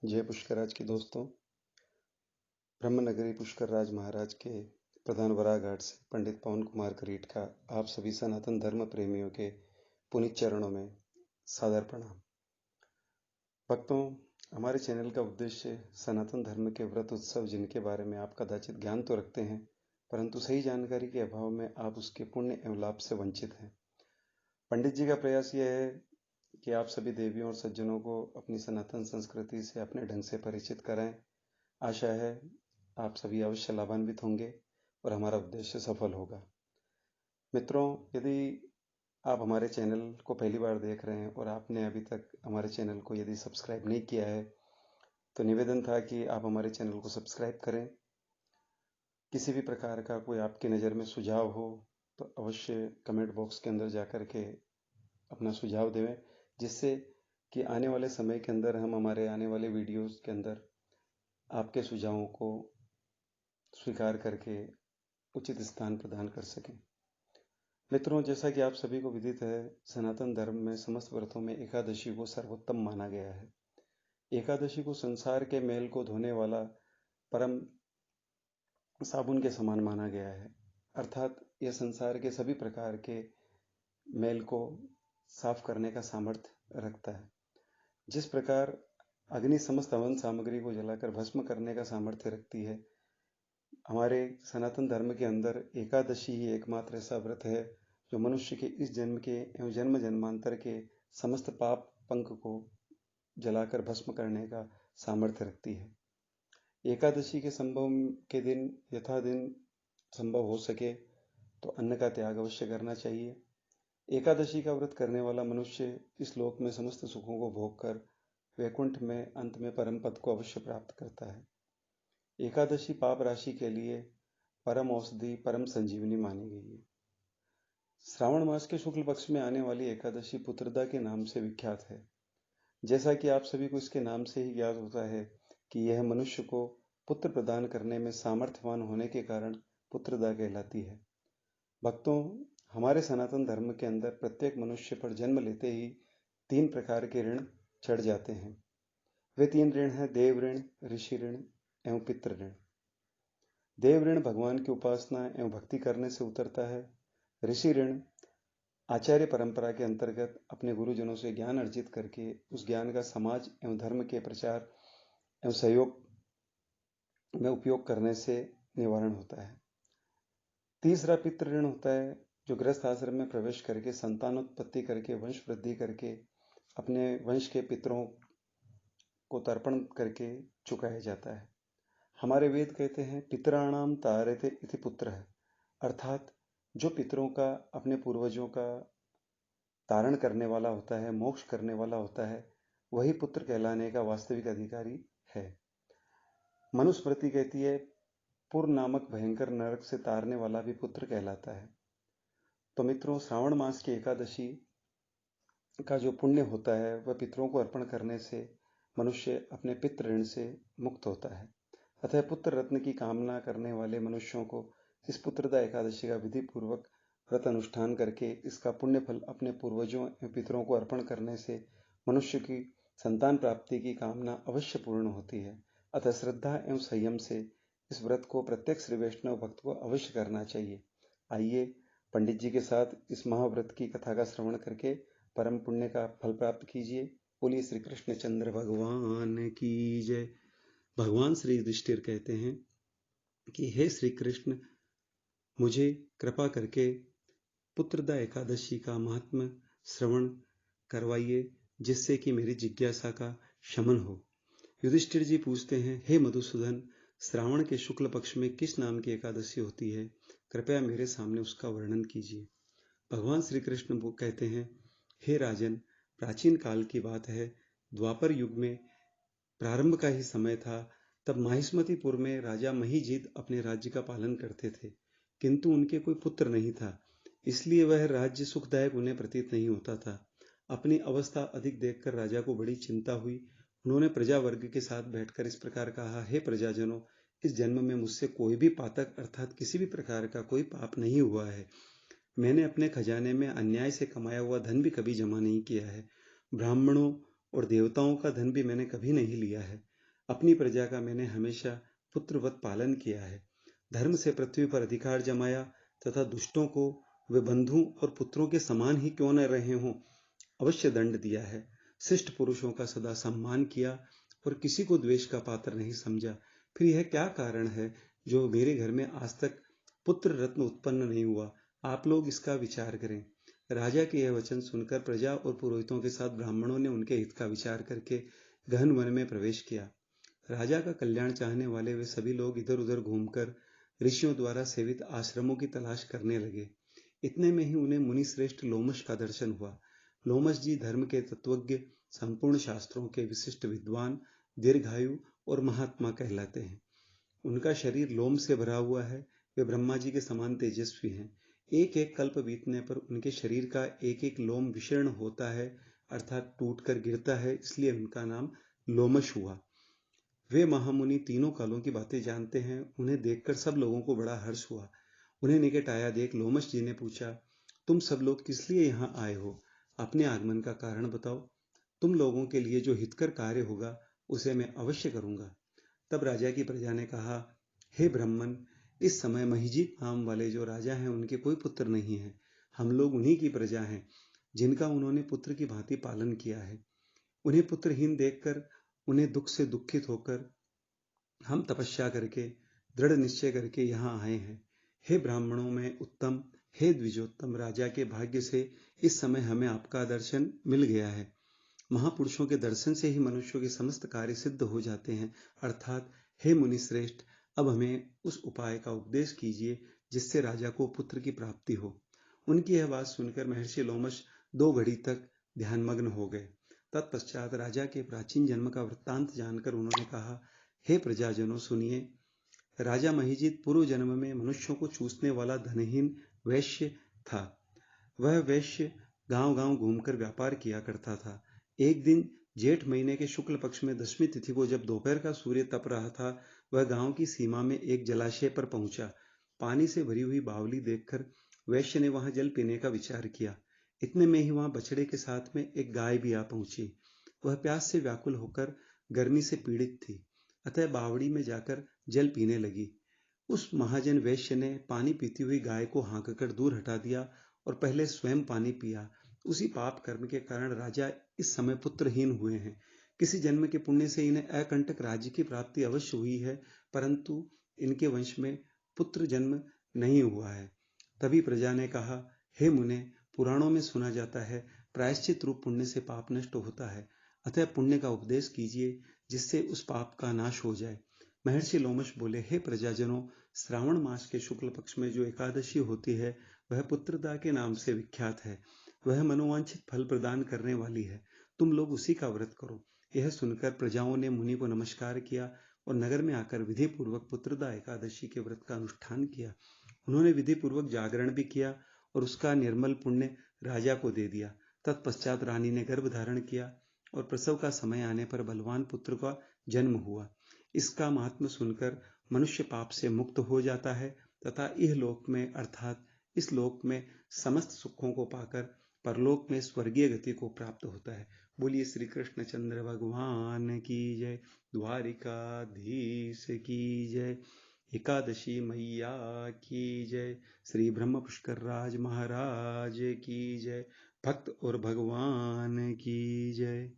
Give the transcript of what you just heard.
जय पुष्कराज के दोस्तों, ब्रह्मनगरी पुष्करराज महाराज के प्रधान वराह घाट से पंडित पवन कुमार करीट का आप सभी सनातन धर्म प्रेमियों के पुनीत चरणों में सादर प्रणाम। भक्तों, हमारे चैनल का उद्देश्य सनातन धर्म के व्रत उत्सव जिनके बारे में आप कदाचित ज्ञान तो रखते हैं, परंतु सही जानकारी के अभाव में आप उसके पुण्य एवं लाभ से वंचित हैं। पंडित जी का प्रयास यह है कि आप सभी देवियों और सज्जनों को अपनी सनातन संस्कृति से अपने ढंग से परिचित कराएं। आशा है आप सभी अवश्य लाभान्वित होंगे और हमारा उद्देश्य सफल होगा। मित्रों, यदि आप हमारे चैनल को पहली बार देख रहे हैं और आपने अभी तक हमारे चैनल को यदि सब्सक्राइब नहीं किया है तो निवेदन था कि आप हमारे चैनल को सब्सक्राइब करें। किसी भी प्रकार का कोई आपकी नज़र में सुझाव हो तो अवश्य कमेंट बॉक्स के अंदर जाकर के अपना सुझाव दें, जिससे कि आने वाले समय के अंदर हम हमारे आने वाले वीडियोस के अंदर आपके सुझावों को स्वीकार करके उचित स्थान प्रदान कर सकें। मित्रों, जैसा कि आप सभी को विदित है, सनातन धर्म में समस्त व्रतों में एकादशी को सर्वोत्तम माना गया है। एकादशी को संसार के मैल को धोने वाला परम साबुन के समान माना गया है, अर्थात यह संसार के सभी प्रकार के मैल को साफ करने का सामर्थ्य रखता है। जिस प्रकार अग्नि समस्त हवन सामग्री को जलाकर भस्म करने का सामर्थ्य रखती है, हमारे सनातन धर्म के अंदर एकादशी ही एकमात्र ऐसा व्रत है जो मनुष्य के इस जन्म के एवं जन्म जन्मांतर के समस्त पाप पंख को जलाकर भस्म करने का सामर्थ्य रखती है। एकादशी के संभव के दिन यथा दिन संभव हो सके तो अन्न का त्याग अवश्य करना चाहिए। एकादशी का व्रत करने वाला मनुष्य इस लोक में समस्त सुखों को भोग कर वैकुंठ में अंत में परम पद को अवश्य प्राप्त करता है। एकादशी पाप राशि के लिए परम औषधि परम संजीवनी मानी गई है। श्रावण मास के शुक्ल पक्ष में आने वाली एकादशी पुत्रदा के नाम से विख्यात है। जैसा कि आप सभी को इसके नाम से ही ज्ञात होता है कि यह मनुष्य को पुत्र प्रदान करने में सामर्थ्यवान होने के कारण पुत्रदा कहलाती है। भक्तों, हमारे सनातन धर्म के अंदर प्रत्येक मनुष्य पर जन्म लेते ही 3 प्रकार के ऋण चढ़ जाते हैं। वे 3 ऋण हैं देव ऋण, ऋषि ऋण एवं पितृ ऋण। देव ऋण भगवान की उपासना एवं भक्ति करने से उतरता है। ऋषि ऋण आचार्य परंपरा के अंतर्गत अपने गुरुजनों से ज्ञान अर्जित करके उस ज्ञान का समाज एवं धर्म के प्रचार एवं सहयोग में उपयोग करने से निवारण होता है। तीसरा पितृ ऋण होता है जो गृहस्थ आश्रम में प्रवेश करके संतानोत्पत्ति करके वंश वृद्धि करके अपने वंश के पितरों को तर्पण करके चुकाया जाता है। हमारे वेद कहते हैं पितराणाम तारते इति पुत्र है, अर्थात जो पितरों का अपने पूर्वजों का तारण करने वाला होता है, मोक्ष करने वाला होता है, वही पुत्र कहलाने का वास्तविक अधिकारी है। मनुस्मृति कहती है पुर नामक भयंकर नरक से तारने वाला भी पुत्र कहलाता है। तो मित्रों, श्रावण मास की एकादशी का जो पुण्य होता है वह पितरों को अर्पण करने से मनुष्य अपने पितृ ऋण से मुक्त होता है। अतः पुत्र रत्न की कामना करने वाले मनुष्यों को इस पुत्रदा एकादशी का विधि पूर्वक व्रत अनुष्ठान करके इसका पुण्य फल अपने पूर्वजों एवं पितरों को अर्पण करने से मनुष्य की संतान प्राप्ति की कामना अवश्य पूर्ण होती है। अतः श्रद्धा एवं संयम से इस व्रत को प्रत्येक श्री वैष्णव भक्त को अवश्य करना चाहिए। आइए पंडित जी के साथ इस महाव्रत की कथा का श्रवण करके परम पुण्य का फल प्राप्त कीजिए। बोलिए श्री कृष्ण चंद्र भगवान की जय। भगवान श्री युधिष्ठिर कहते हैं कि हे श्री कृष्ण, मुझे कृपा करके पुत्रदा एकादशी का महात्म्य श्रवण करवाइए, जिससे कि मेरी जिज्ञासा का शमन हो। युधिष्ठिर जी पूछते हैं, हे मधुसूदन, श्रावण के शुक्ल पक्ष में किस नाम की एकादशी होती है? कृपया मेरे सामने उसका वर्णन कीजिए। भगवान श्री कृष्ण कहते हैं, हे राजन, प्राचीन काल की बात है, द्वापर युग में प्रारंभ का ही समय था। तब माहिष्मतिपुर में राजा महीजीत अपने राज्य का पालन करते थे, किंतु उनके कोई पुत्र नहीं था, इसलिए वह राज्य सुखदायक उन्हें प्रतीत नहीं होता था। अपनी अवस्था अधिक देखकर राजा को बड़ी चिंता हुई। उन्होंने प्रजा वर्ग के साथ बैठकर इस प्रकार कहा, हे प्रजाजनों, इस जन्म में मुझसे कोई भी पातक अर्थात किसी भी प्रकार का कोई पाप नहीं हुआ है। मैंने अपने खजाने में अन्याय से कमाया हुआ धन भी कभी जमा नहीं किया है। ब्राह्मणों और देवताओं का धन भी मैंने कभी नहीं लिया है। अपनी प्रजा का मैंने हमेशा पुत्रवत पालन किया है। धर्म से पृथ्वी पर अधिकार जमाया तथा दुष्टों को वे बंधु और पुत्रों के समान ही क्यों न रहे हों, अवश्य दंड दिया है। शिष्ट पुरुषों का सदा सम्मान किया और किसी को द्वेष का पात्र नहीं समझा। फिर यह क्या कारण है जो मेरे घर में आज तक पुत्र रत्न उत्पन्न नहीं हुआ? आप लोग इसका विचार करें। राजा के यह वचन सुनकर प्रजा और पुरोहितों के साथ ब्राह्मणों ने उनके हित का विचार करके गहन वन में प्रवेश किया। राजा का कल्याण चाहने वाले वे सभी लोग इधर उधर घूमकर ऋषियों द्वारा सेवित आश्रमों की तलाश करने लगे। इतने में ही उन्हें मुनि श्रेष्ठ लोमश का दर्शन हुआ। लोमश जी धर्म के तत्वज्ञ, संपूर्ण शास्त्रों के विशिष्ट विद्वान, दीर्घायु और महात्मा कहलाते हैं। उनका शरीर लोम से भरा हुआ है। वे ब्रह्मा जी के समान तेजस्वी हैं। एक एक कल्प बीतने पर उनके शरीर का एक एक लोम विशीर्ण होता है, अर्थात टूटकर गिरता है, इसलिए उनका नाम लोमश हुआ। वे महामुनि तीनों कालों की बातें जानते हैं। उन्हें देखकर सब लोगों को बड़ा हर्ष हुआ। उन्हें निकट आया देख लोमश जी ने पूछा, तुम सब लोग किस लिए यहाँ आए हो? अपने आगमन का कारण बताओ। तुम लोगों के लिए जो हितकर कार्य होगा उसे मैं अवश्य करूंगा। तब राजा की प्रजा ने कहा, हे ब्राह्मण, इस समय महिजीत नाम वाले जो राजा हैं उनके कोई पुत्र नहीं है। हम लोग उन्हीं की प्रजा हैं जिनका उन्होंने पुत्र की भांति पालन किया है। उन्हें पुत्रहीन देखकर, उन्हें दुख से दुखित होकर हम तपस्या करके, दृढ़ निश्चय करके यहाँ आए हैं। हे ब्राह्मणों में उत्तम, हे द्विजोत्तम, राजा के भाग्य से इस समय हमें आपका दर्शन मिल गया है। महापुरुषों के दर्शन से ही मनुष्यों के समस्त कार्य सिद्ध हो जाते हैं। अर्थात हे मुनि श्रेष्ठ, अब हमें उस उपाय का उपदेश कीजिए जिससे राजा को पुत्र की प्राप्ति हो। उनकी यह बात सुनकर महर्षि लोमश 2 घड़ी तक ध्यानमग्न हो गए। तत्पश्चात राजा के प्राचीन जन्म का वृत्तांत जानकर उन्होंने कहा, हे प्रजाजनों सुनिए। राजा महिजीत पूर्व जन्म में मनुष्यों को चूसने वाला धनहीन वैश्य था। वह वैश्य गांव गांव घूमकर व्यापार किया करता था। एक दिन जेठ महीने के शुक्ल पक्ष में 10वीं तिथि को जब दोपहर का सूर्य तप रहा था, वह गांव की सीमा में एक जलाशय पर पहुंचा। पानी से भरी हुई बावली देखकर वैश्य ने वहां जल पीने का विचार किया। इतने में ही वहां बछड़े के साथ में एक गाय भी आ पहुंची। वह प्यास से व्याकुल होकर गर्मी से पीड़ित थी, अतः बावड़ी में जाकर जल पीने लगी। उस महाजन वैश्य ने पानी पीती हुई गाय को हाँककर दूर हटा दिया और पहले स्वयं पानी पिया। उसी पाप कर्म के कारण राजा इस समय पुत्रहीन हुए हैं। किसी जन्म के पुण्य से इन्हें अकंटक राज्य की प्राप्ति अवश्य हुई है, परंतु इनके वंश में पुत्र जन्म नहीं हुआ है। तभी प्रजा ने कहा, हे मुने, पुराणों में सुना जाता है प्रायश्चित रूप पुण्य से पाप नष्ट होता है, अतः पुण्य का उपदेश कीजिए जिससे उस पाप का नाश हो जाए। महर्षि लोमश बोले, हे प्रजाजनों, श्रावण मास के शुक्ल पक्ष में जो एकादशी होती है वह पुत्रदा के नाम से विख्यात है। वह मनोवांछित फल प्रदान करने वाली है। तुम लोग उसी का व्रत करो। यह सुनकर प्रजाओं ने मुनि को नमस्कार किया और नगर में आकर विधि पूर्वक पुत्रदा एकादशी के व्रत का अनुष्ठान किया। उन्होंने विधि पूर्वक जागरण भी किया और उसका निर्मल पुण्य राजा को दे दिया। तत्पश्चात रानी ने गर्भ धारण किया और प्रसव का समय आने पर बलवान पुत्र का जन्म हुआ। इसका महात्म्य सुनकर मनुष्य पाप से मुक्त हो जाता है तथा इहलोक में अर्थात इस लोक में समस्त सुखों को पाकर परलोक में स्वर्गीय गति को प्राप्त होता है। बोलिए श्री कृष्ण चंद्र भगवान की जय, द्वारिकाधीश की जय, एकादशी मैया की जय, श्री ब्रह्म पुष्कर राज महाराज की जय, भक्त और भगवान की जय।